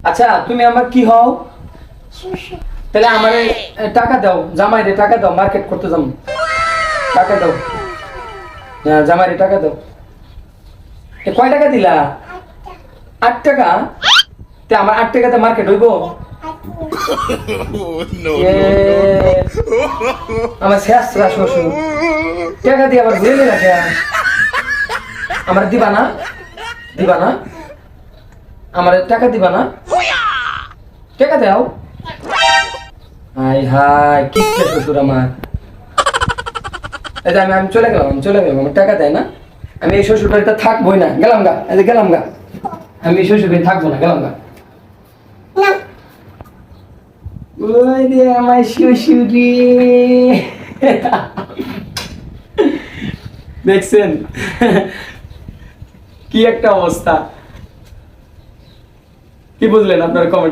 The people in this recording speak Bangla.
আচ্ছা তুমি আমার কি হও? তাহলে আমার টাকা দাও, জামাই রে টাকা দাও, মার্কেট করতে যাবো। টাকা দাও, হ্যাঁ জামাই রে টাকা দাও। কয় টাকা দিলা? 8 টাকা। তে আমার 8 টাকাতে মার্কেট হইব? আমার শেষরা শ্বশুর টাকা দিয়ে আবার ঘুরে নিয়ে রাখে। আমার দিবা না? দিবা না? আমার টাকা দিবা না? টাকা দাও। হাই হাই কি শ্বশুর আমার। এই যে আমি চলে গেলাম, আমার টাকা দেয় না। আমি এই শ্বশুর বাড়িতে থাকবোই না, গেলাম গা। এই যে গেলাম গা, আমি এই শ্বশুর বাড়ি থাকবো না, গেলাম গা। ওই রে আমার শ্বশুরি। দেখছেন কি একটা অবস্থা? কি বুঝলেন আপনার কমেন্ট?